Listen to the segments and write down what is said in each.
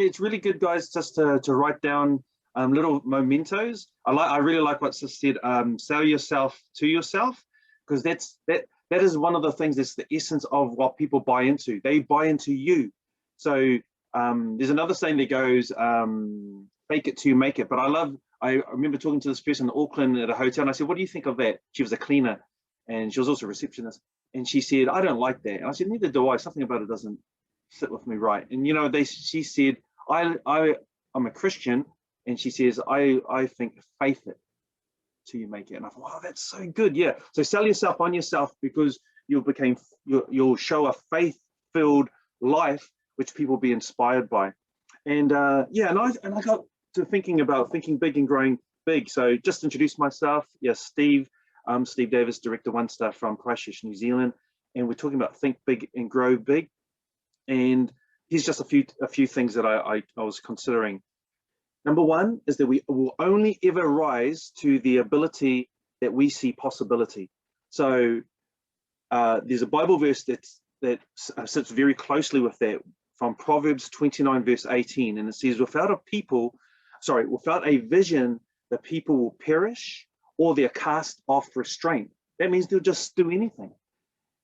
It's really good, guys, just to write down little mementos. I really like what Sis said. Sell yourself to yourself, because that is one of the things that's the essence of what people buy into. They buy into you. So there's another saying that goes, fake it till you make it. But I remember talking to this person in Auckland at a hotel, and I said, what do you think of that? She was a cleaner, and she was also a receptionist. And she said, I don't like that. And I said, neither do I. Something about it doesn't sit with me right. And she said, I'm a Christian, and she says, I think faith it till you make it. And I thought, wow, that's so good. Yeah. So sell yourself on yourself, because you'll show a faith-filled life which people will be inspired by. And yeah, and I got to thinking about thinking big and growing big. So just introduce myself. Yes, Steve. Steve Davis, Director One Star from Christchurch, New Zealand, and we're talking about think big and grow big. And here's just a few things that I was considering. Number one is that we will only ever rise to the ability that we see possibility. So there's a Bible verse that sits very closely with that, from Proverbs 29 verse 18, and it says, without a vision, the people will perish, or they're cast off restraint. That means they'll just do anything,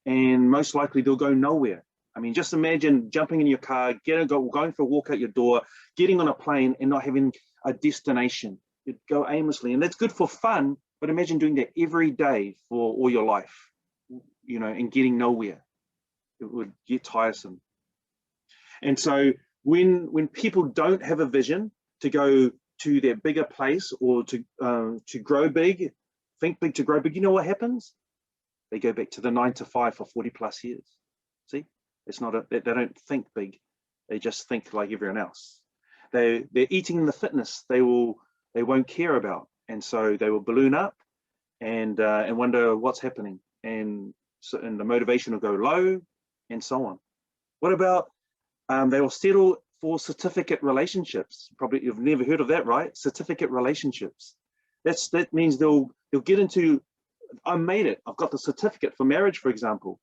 and most likely they'll go nowhere. I mean, just imagine jumping in your car, going for a walk out your door, getting on a plane and not having a destination. You'd go aimlessly, and that's good for fun, but imagine doing that every day for all your life, and getting nowhere. It would get tiresome. And so when people don't have a vision to go to their bigger place, or to grow big, think big to grow big, you know what happens? They go back to the 9 to 5 for 40 plus years. See, it's not they don't think big. They just think like everyone else. They're eating the fitness they won't care about, and so they will balloon up and wonder what's happening, and the motivation will go low, and so on. What about they will settle for certificate relationships? Probably you've never heard of that, right? Certificate relationships. That means they'll get into, I made it, I've got the certificate for marriage, for example,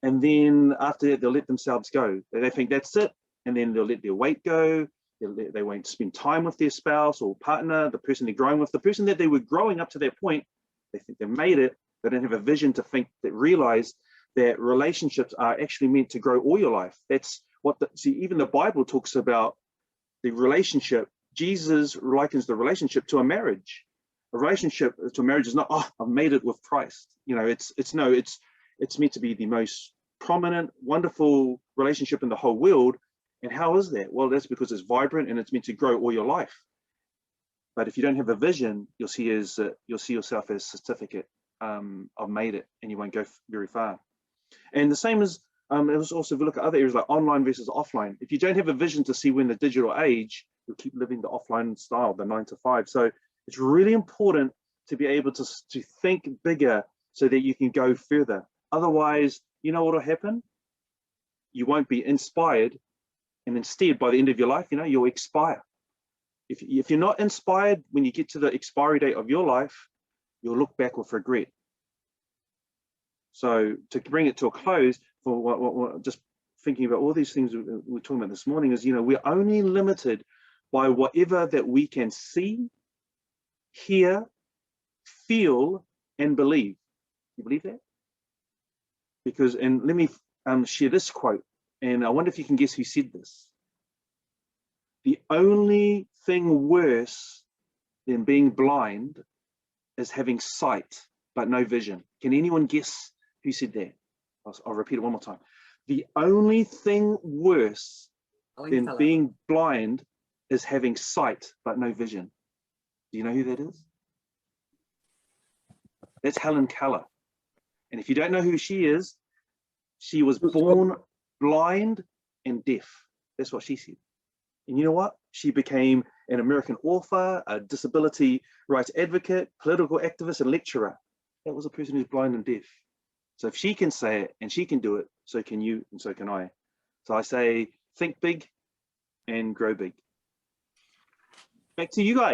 and then after that they'll let themselves go. They think that's it, and then they'll let their weight go. They won't spend time with their spouse or partner, the person they're growing with, the person that they were growing up to that point. They think they've made it. They don't have a vision to realize that relationships are actually meant to grow all your life. That's even the Bible talks about the relationship. Jesus likens the relationship to a marriage. A relationship to a marriage is not, oh, I've made it with Christ. It's meant to be the most prominent, wonderful relationship in the whole world. And how is that? Well, that's because it's vibrant and it's meant to grow all your life. But if you don't have a vision, you'll see yourself as a certificate. I've made it, and you won't go very far. And the same as it was also, if you look at other areas like online versus offline. If you don't have a vision to see when the digital age, you'll keep living the offline style, the 9 to 5. So it's really important to be able to think bigger so that you can go further. Otherwise, you know what will happen? You won't be inspired, and instead, by the end of your life, you'll expire. If you're not inspired when you get to the expiry date of your life, you'll look back with regret. So to bring it to a close, for just thinking about all these things we're talking about this morning, is we're only limited by whatever that we can see, hear, feel, and believe. You believe that? Because, and let me share this quote, and I wonder if you can guess who said this. The only thing worse than being blind is having sight but no vision. Can anyone guess who said that? I'll repeat it one more time. The only thing worse than being blind is having sight but no vision. Do you know who that is? That's Helen Keller. And if you don't know who she is, she was born blind and deaf. That's what she said. And you know what? She became an American author, a disability rights advocate, political activist, and lecturer. That was a person who's blind and deaf. So if she can say it and she can do it, so can you and so can I. So I say, think big and grow big. Back to you guys.